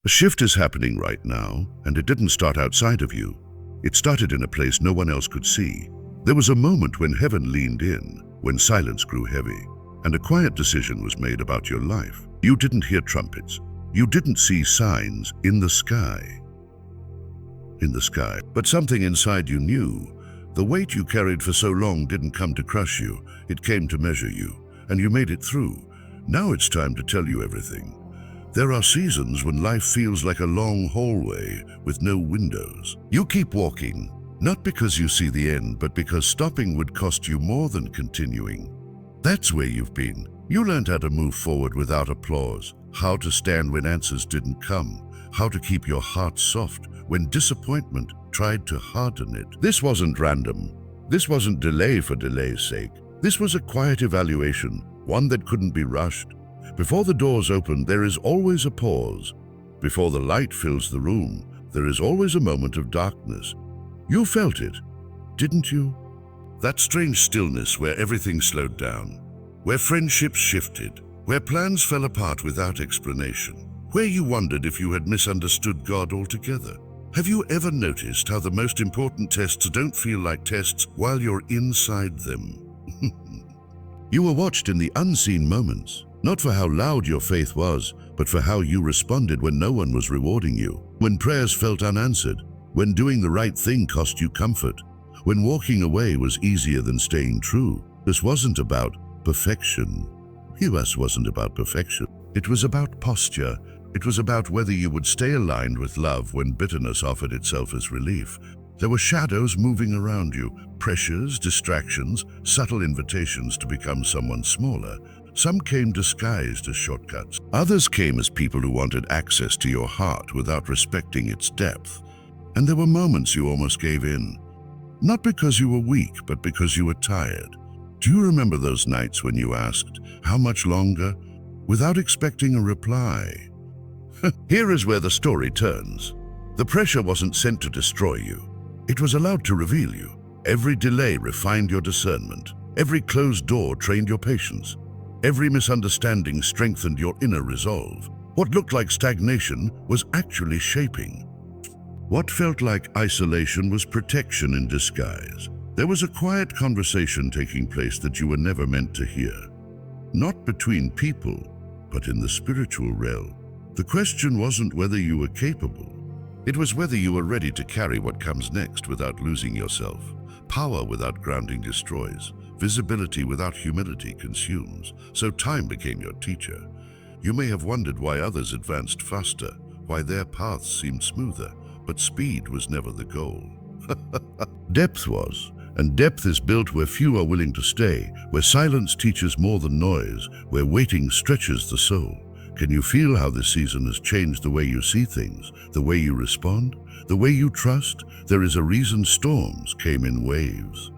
A shift is happening right now, and it didn't start outside of you. It started in a place no one else could see. There was a moment when heaven leaned in, when silence grew heavy, and a quiet decision was made about your life. You didn't hear trumpets. You didn't see signs in the sky. But something inside you knew. The weight you carried for so long didn't come to crush you. It came to measure you, and you made it through. Now it's time to tell you everything. There are seasons when life feels like a long hallway with no windows. You keep walking, not because you see the end, but because stopping would cost you more than continuing. That's where you've been. You learned how to move forward without applause, how to stand when answers didn't come, how to keep your heart soft when disappointment tried to harden it. This wasn't random. This wasn't delay for delay's sake. This was a quiet evaluation, one that couldn't be rushed. Before the doors open, there is always a pause. Before the light fills the room, there is always a moment of darkness. You felt it, didn't you? That strange stillness where everything slowed down, where friendships shifted, where plans fell apart without explanation, where you wondered if you had misunderstood God altogether. Have you ever noticed how the most important tests don't feel like tests while you're inside them? You were watched in the unseen moments, not for how loud your faith was, but for how you responded when no one was rewarding you, when prayers felt unanswered, when doing the right thing cost you comfort, when walking away was easier than staying true. This wasn't about perfection. It wasn't about perfection. It was about posture. It was about whether you would stay aligned with love when bitterness offered itself as relief. There were shadows moving around you, pressures, distractions, subtle invitations to become someone smaller. Some came disguised as shortcuts. Others came as people who wanted access to your heart without respecting its depth. And there were moments you almost gave in. Not because you were weak, but because you were tired. Do you remember those nights when you asked, "How much longer?" without expecting a reply? Here is where the story turns. The pressure wasn't sent to destroy you. It was allowed to reveal you. Every delay refined your discernment. Every closed door trained your patience. Every misunderstanding strengthened your inner resolve. What looked like stagnation was actually shaping. What felt like isolation was protection in disguise. There was a quiet conversation taking place that you were never meant to hear. Not between people, but in the spiritual realm. The question wasn't whether you were capable. It was whether you were ready to carry what comes next without losing yourself. Power without grounding destroys. Visibility without humility consumes. So time became your teacher. You may have wondered why others advanced faster, why their paths seemed smoother, but speed was never the goal. Depth was, and depth is built where few are willing to stay, where silence teaches more than noise, where waiting stretches the soul. Can you feel how this season has changed the way you see things, the way you respond, the way you trust? There is a reason storms came in waves.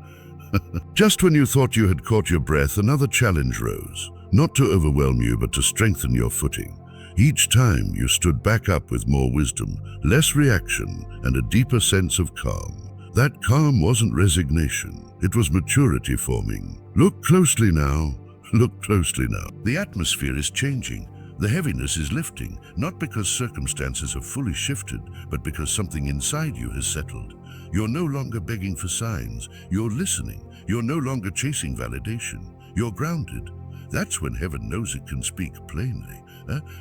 Just when you thought you had caught your breath, another challenge rose, not to overwhelm you, but to strengthen your footing. Each time you stood back up with more wisdom, less reaction, and a deeper sense of calm. That calm wasn't resignation, it was maturity forming. Look closely now, look closely now. The atmosphere is changing. The heaviness is lifting, not because circumstances have fully shifted, but because something inside you has settled. You're no longer begging for signs, you're listening. You're no longer chasing validation, you're grounded. That's when heaven knows it can speak plainly,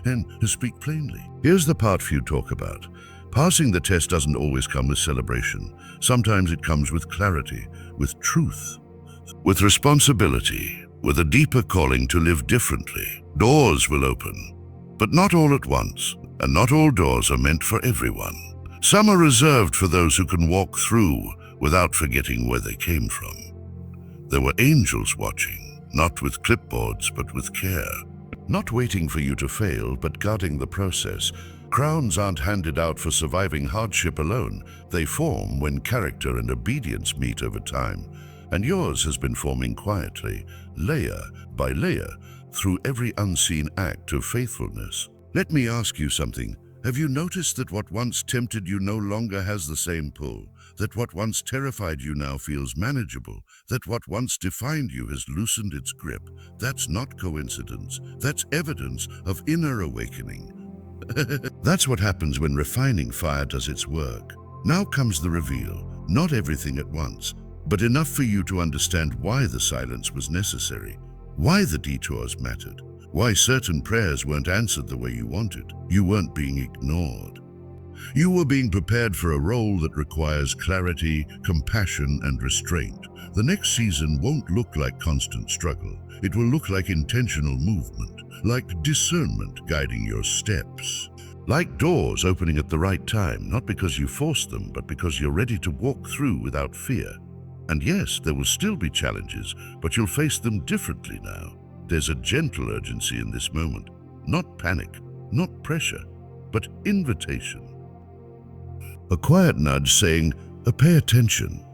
and to speak plainly. Here's the part few talk about. Passing the test doesn't always come with celebration. Sometimes it comes with clarity, with truth, with responsibility, with a deeper calling to live differently. Doors will open, but not all at once, and not all doors are meant for everyone. Some are reserved for those who can walk through without forgetting where they came from. There were angels watching, not with clipboards, but with care. Not waiting for you to fail, but guarding the process. Crowns aren't handed out for surviving hardship alone. They form when character and obedience meet over time. And yours has been forming quietly, layer by layer, through every unseen act of faithfulness. Let me ask you something. Have you noticed that what once tempted you no longer has the same pull? That what once terrified you now feels manageable? That what once defined you has loosened its grip? That's not coincidence. That's evidence of inner awakening. That's what happens when refining fire does its work. Now comes the reveal, not everything at once, but enough for you to understand why the silence was necessary, why the detours mattered, why certain prayers weren't answered the way you wanted. You weren't being ignored. You were being prepared for a role that requires clarity, compassion, and restraint. The next season won't look like constant struggle. It will look like intentional movement, like discernment guiding your steps. Like doors opening at the right time, not because you force them, but because you're ready to walk through without fear. And yes, there will still be challenges, but you'll face them differently now. There's a gentle urgency in this moment. Not panic, not pressure, but invitation. A quiet nudge saying, pay attention,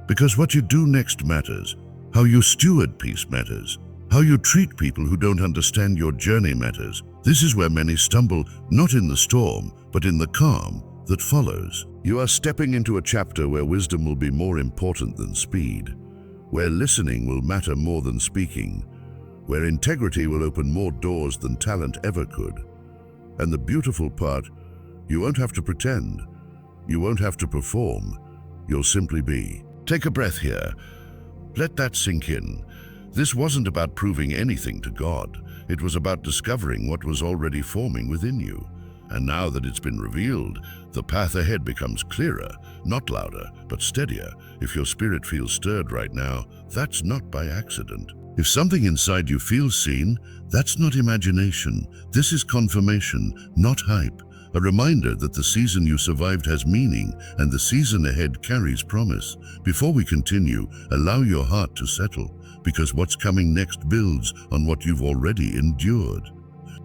because what you do next matters. How you steward peace matters. How you treat people who don't understand your journey matters. This is where many stumble, not in the storm, but in the calm that follows. You are stepping into a chapter where wisdom will be more important than speed, where listening will matter more than speaking, where integrity will open more doors than talent ever could. And the beautiful part, you won't have to pretend. You won't have to perform. You'll simply be. Take a breath here. Let that sink in. This wasn't about proving anything to God. It was about discovering what was already forming within you. And now that it's been revealed, the path ahead becomes clearer, not louder, but steadier. If your spirit feels stirred right now, that's not by accident. If something inside you feels seen, that's not imagination. This is confirmation, not hype. A reminder that the season you survived has meaning and the season ahead carries promise. Before we continue, allow your heart to settle, because what's coming next builds on what you've already endured.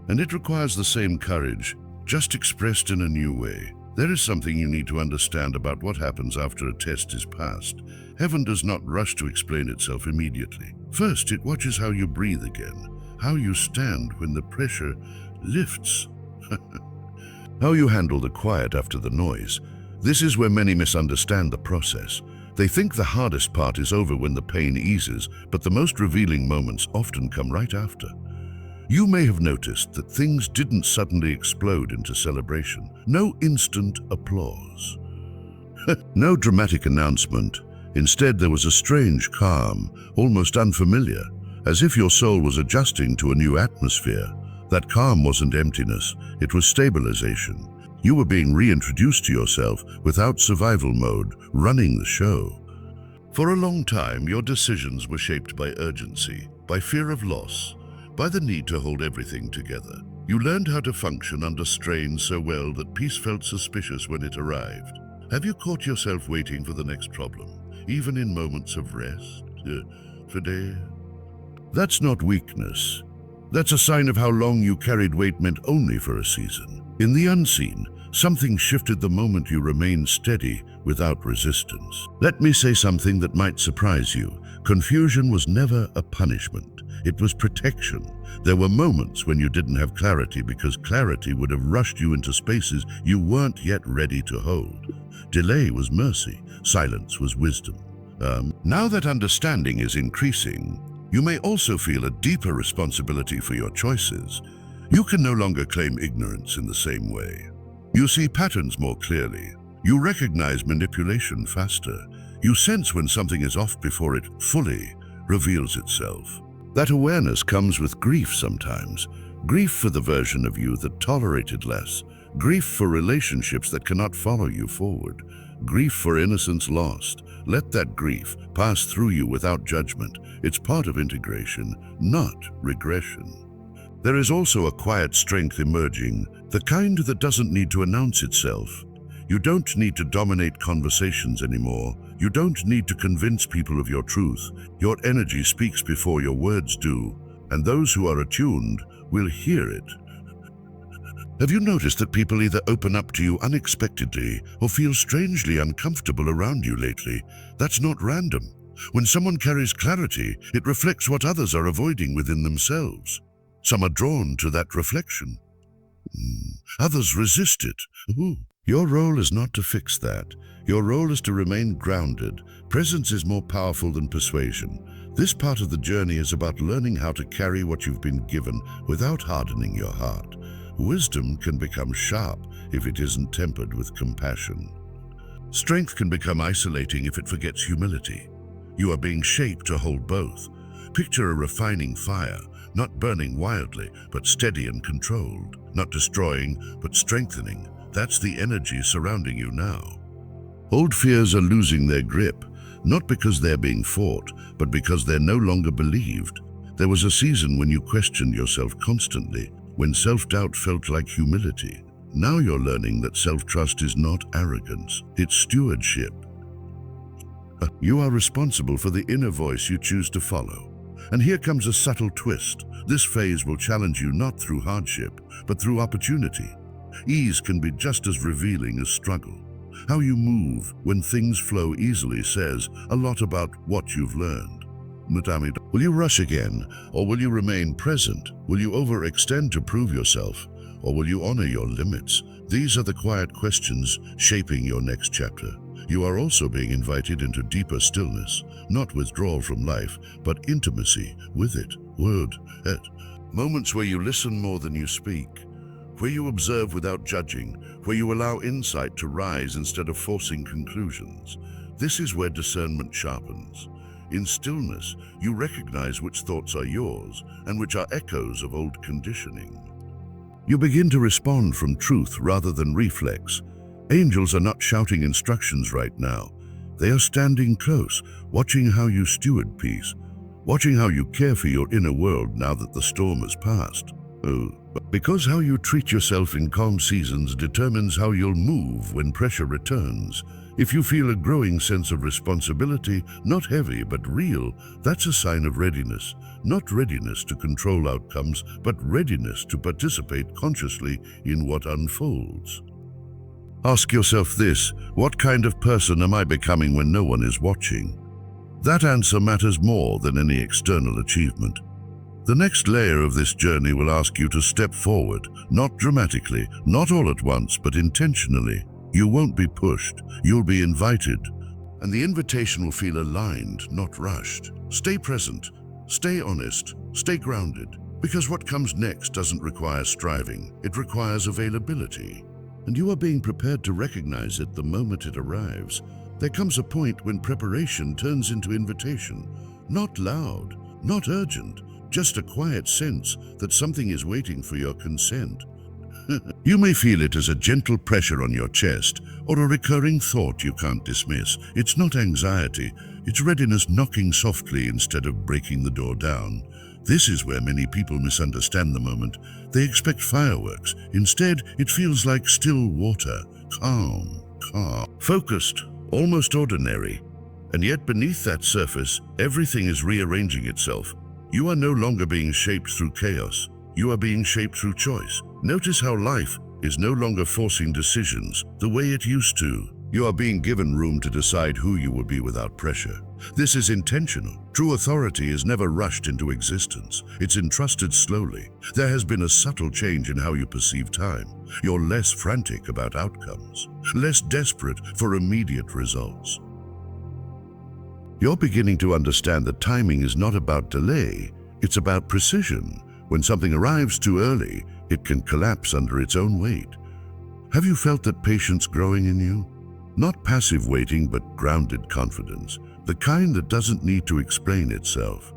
And it requires the same courage, just expressed in a new way. There is something you need to understand about what happens after a test is passed. Heaven does not rush to explain itself immediately. First, it watches how you breathe again, how you stand when the pressure lifts, how you handle the quiet after the noise. This is where many misunderstand the process. They think the hardest part is over when the pain eases, but the most revealing moments often come right after. You may have noticed that things didn't suddenly explode into celebration. No instant applause. No dramatic announcement. Instead, there was a strange calm, almost unfamiliar, as if your soul was adjusting to a new atmosphere. That calm wasn't emptiness, it was stabilization. You were being reintroduced to yourself without survival mode, running the show. For a long time, your decisions were shaped by urgency, by fear of loss, by the need to hold everything together. You learned how to function under strain so well that peace felt suspicious when it arrived. Have you caught yourself waiting for the next problem, even in moments of rest? Today? That's not weakness. That's a sign of how long you carried weight meant only for a season. In the unseen, something shifted the moment you remained steady without resistance. Let me say something that might surprise you. Confusion was never a punishment. It was protection. There were moments when you didn't have clarity because clarity would have rushed you into spaces you weren't yet ready to hold. Delay was mercy. Silence was wisdom. Now that understanding is increasing, you may also feel a deeper responsibility for your choices. You can no longer claim ignorance in the same way. You see patterns more clearly. You recognize manipulation faster. You sense when something is off before it fully reveals itself. That awareness comes with grief sometimes. Grief for the version of you that tolerated less. Grief for relationships that cannot follow you forward. Grief for innocence lost. Let that grief pass through you without judgment. It's part of integration, not regression. There is also a quiet strength emerging, the kind that doesn't need to announce itself. You don't need to dominate conversations anymore. You don't need to convince people of your truth. Your energy speaks before your words do, and those who are attuned will hear it. Have you noticed that people either open up to you unexpectedly or feel strangely uncomfortable around you lately? That's not random. When someone carries clarity, it reflects what others are avoiding within themselves. Some are drawn to that reflection. Others resist it. Your role is not to fix that. Your role is to remain grounded. Presence is more powerful than persuasion. This part of the journey is about learning how to carry what you've been given without hardening your heart, Wisdom can become sharp if it isn't tempered with compassion. Strength can become isolating if it forgets humility. You are being shaped to hold both. Picture a refining fire, not burning wildly, but steady and controlled, not destroying, but strengthening. That's the energy surrounding you now. Old fears are losing their grip, not because they're being fought, but because they're no longer believed. There was a season when you questioned yourself constantly, when self-doubt felt like humility. Now you're learning that self-trust is not arrogance, it's stewardship. You are responsible for the inner voice you choose to follow. And here comes a subtle twist. This phase will challenge you not through hardship, but through opportunity. Ease can be just as revealing as struggle. How you move when things flow easily says a lot about what you've learned. Mutami, will you rush again, or will you remain present? Will you overextend to prove yourself, or will you honor your limits? These are the quiet questions shaping your next chapter. You are also being invited into deeper stillness, not withdrawal from life, but intimacy with it, word, it. Moments where you listen more than you speak, where you observe without judging, where you allow insight to rise instead of forcing conclusions. This is where discernment sharpens. In stillness, you recognize which thoughts are yours and which are echoes of old conditioning. You begin to respond from truth rather than reflex. Angels are not shouting instructions right now. They are standing close, watching how you steward peace, watching how you care for your inner world now that the storm has passed. Because how you treat yourself in calm seasons determines how you'll move when pressure returns. If you feel a growing sense of responsibility, not heavy but real, that's a sign of readiness. Not readiness to control outcomes, but readiness to participate consciously in what unfolds. Ask yourself this: what kind of person am I becoming when no one is watching? That answer matters more than any external achievement. The next layer of this journey will ask you to step forward, not dramatically, not all at once, but intentionally. You won't be pushed, you'll be invited. And the invitation will feel aligned, not rushed. Stay present, stay honest, stay grounded, because what comes next doesn't require striving, it requires availability. And you are being prepared to recognize it the moment it arrives. There comes a point when preparation turns into invitation. Not loud, not urgent, just a quiet sense that something is waiting for your consent. You may feel it as a gentle pressure on your chest or a recurring thought you can't dismiss. It's not anxiety, it's readiness knocking softly instead of breaking the door down. This is where many people misunderstand the moment. They expect fireworks. Instead, it feels like still water, calm, focused, almost ordinary. And yet beneath that surface, everything is rearranging itself. You are no longer being shaped through chaos. You are being shaped through choice. Notice how life is no longer forcing decisions the way it used to. You are being given room to decide who you will be without pressure. This is intentional. True authority is never rushed into existence. It's entrusted slowly. There has been a subtle change in how you perceive time. You're less frantic about outcomes, less desperate for immediate results. You're beginning to understand that timing is not about delay, it's about precision. When something arrives too early, it can collapse under its own weight. Have you felt that patience growing in you? Not passive waiting, but grounded confidence, the kind that doesn't need to explain itself.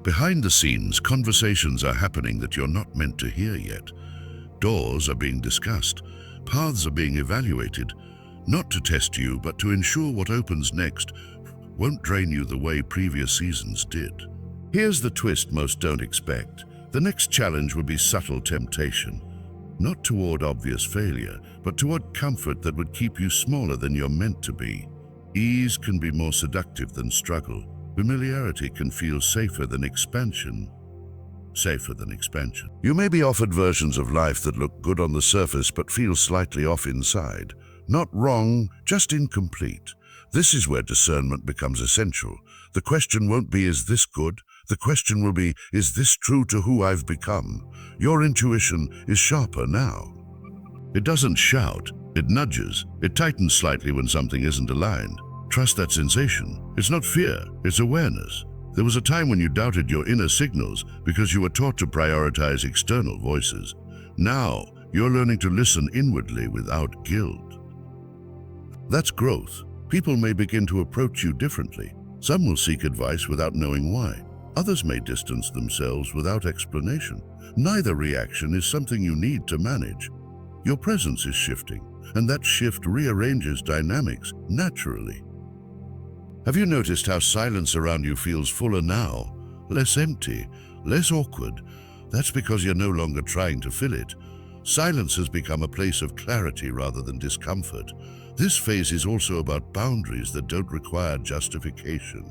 Behind the scenes, conversations are happening that you're not meant to hear yet. Doors are being discussed, paths are being evaluated, not to test you, but to ensure what opens next won't drain you the way previous seasons did. Here's the twist most don't expect. The next challenge will be subtle temptation. Not toward obvious failure, but toward comfort that would keep you smaller than you're meant to be. Ease can be more seductive than struggle. Familiarity can feel safer than expansion. You may be offered versions of life that look good on the surface but feel slightly off inside. Not wrong, just incomplete. This is where discernment becomes essential. The question won't be, is this good? The question will be, is this true to who I've become? Your intuition is sharper now. It doesn't shout, it nudges, it tightens slightly when something isn't aligned. Trust that sensation. It's not fear, it's awareness. There was a time when you doubted your inner signals because you were taught to prioritize external voices. Now, you're learning to listen inwardly without guilt. That's growth. People may begin to approach you differently. Some will seek advice without knowing why. Others may distance themselves without explanation. Neither reaction is something you need to manage. Your presence is shifting, and that shift rearranges dynamics naturally. Have you noticed how silence around you feels fuller now? Less empty, less awkward. That's because you're no longer trying to fill it. Silence has become a place of clarity rather than discomfort. This phase is also about boundaries that don't require justification.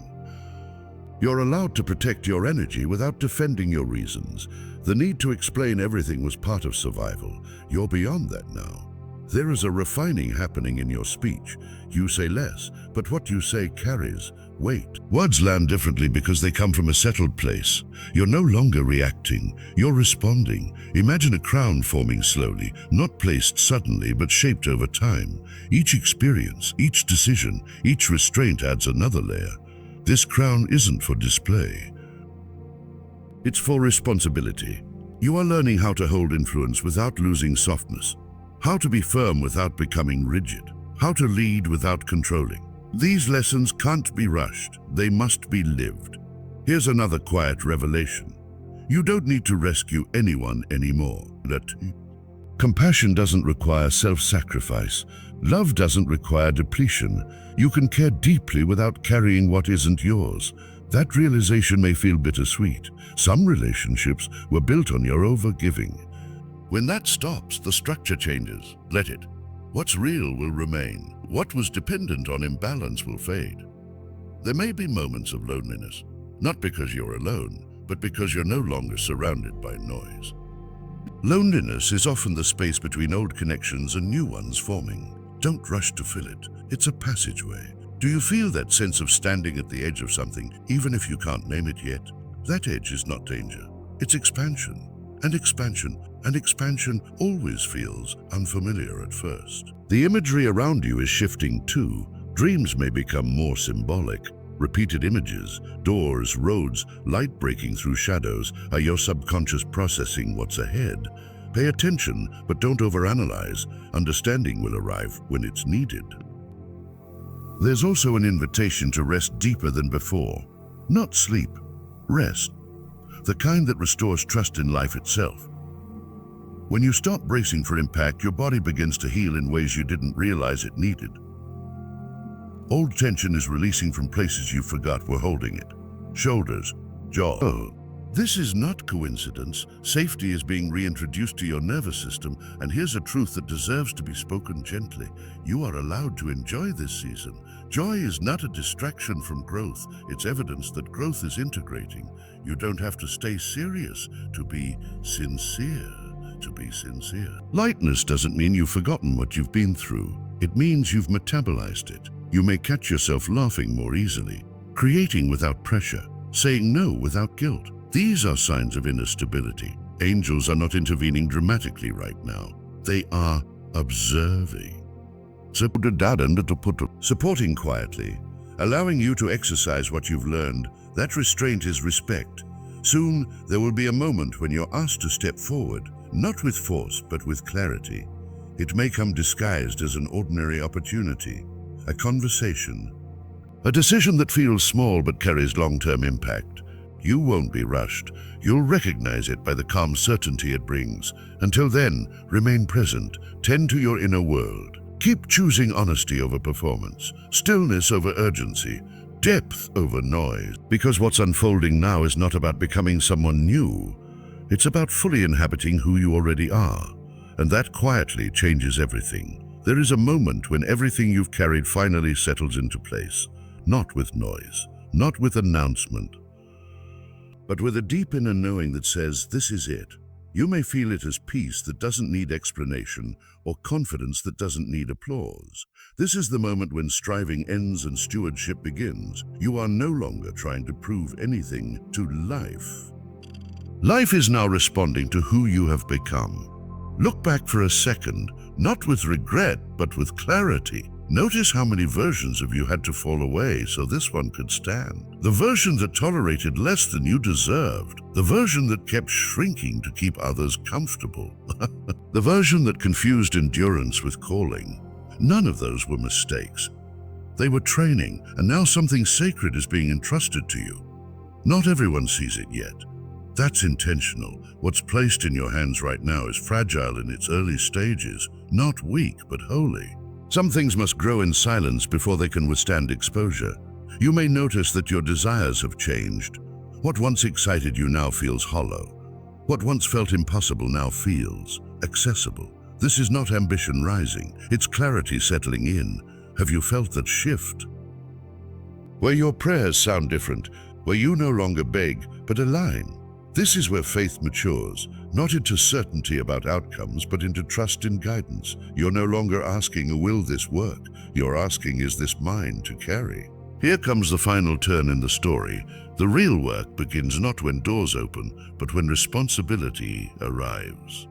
You're allowed to protect your energy without defending your reasons. The need to explain everything was part of survival. You're beyond that now. There is a refining happening in your speech. You say less, but what you say carries weight. Words land differently because they come from a settled place. You're no longer reacting, you're responding. Imagine a crown forming slowly, not placed suddenly, but shaped over time. Each experience, each decision, each restraint adds another layer. This crown isn't for display. It's for responsibility. You are learning how to hold influence without losing softness, how to be firm without becoming rigid, how to lead without controlling. These lessons can't be rushed, they must be lived. Here's another quiet revelation. You don't need to rescue anyone anymore. Compassion doesn't require self-sacrifice. Love doesn't require depletion. You can care deeply without carrying what isn't yours. That realization may feel bittersweet. Some relationships were built on your overgiving. When that stops, the structure changes. Let it. What's real will remain. What was dependent on imbalance will fade. There may be moments of loneliness, not because you're alone, but because you're no longer surrounded by noise. Loneliness is often the space between old connections and new ones forming. Don't rush to fill it. It's a passageway. Do you feel that sense of standing at the edge of something, even if you can't name it yet? That edge is not danger. It's expansion. And expansion always feels unfamiliar at first. The imagery around you is shifting too. Dreams may become more symbolic. Repeated images, doors, roads, light breaking through shadows are your subconscious processing what's ahead. Pay attention, but don't overanalyze. Understanding will arrive when it's needed. There's also an invitation to rest deeper than before. Not sleep, rest. The kind that restores trust in life itself. When you stop bracing for impact, your body begins to heal in ways you didn't realize it needed. Old tension is releasing from places you forgot were holding it. Shoulders, jaw. Oh, this is not coincidence. Safety is being reintroduced to your nervous system, and here's a truth that deserves to be spoken gently. You are allowed to enjoy this season. Joy is not a distraction from growth. It's evidence that growth is integrating. You don't have to stay serious to be sincere. Lightness doesn't mean you've forgotten what you've been through. It means you've metabolized it. You may catch yourself laughing more easily, creating without pressure, saying no without guilt. These are signs of inner stability. Angels are not intervening dramatically right now. They are observing. Supporting quietly, allowing you to exercise what you've learned. That restraint is respect. Soon, there will be a moment when you're asked to step forward, not with force, but with clarity. It may come disguised as an ordinary opportunity, a conversation, a decision that feels small but carries long-term impact. You won't be rushed. You'll recognize it by the calm certainty it brings. Until then, remain present. Tend to your inner world. Keep choosing honesty over performance, stillness over urgency, depth over noise. Because what's unfolding now is not about becoming someone new. It's about fully inhabiting who you already are. And that quietly changes everything. There is a moment when everything you've carried finally settles into place. Not with noise, not with announcement, but with a deep inner knowing that says, this is it. You may feel it as peace that doesn't need explanation or confidence that doesn't need applause. This is the moment when striving ends and stewardship begins. You are no longer trying to prove anything to life. Life is now responding to who you have become. Look back for a second, not with regret, but with clarity. Notice how many versions of you had to fall away so this one could stand. The version that tolerated less than you deserved. The version that kept shrinking to keep others comfortable. The version that confused endurance with calling. None of those were mistakes. They were training, and now something sacred is being entrusted to you. Not everyone sees it yet. That's intentional. What's placed in your hands right now is fragile in its early stages, not weak but holy. Some things must grow in silence before they can withstand exposure. You may notice that your desires have changed. What once excited you now feels hollow. What once felt impossible now feels accessible. This is not ambition rising, it's clarity settling in. Have you felt that shift? Where your prayers sound different, where you no longer beg, but align. This is where faith matures, not into certainty about outcomes, but into trust in guidance. You're no longer asking, will this work? You're asking, is this mine to carry? Here comes the final turn in the story. The real work begins not when doors open, but when responsibility arrives.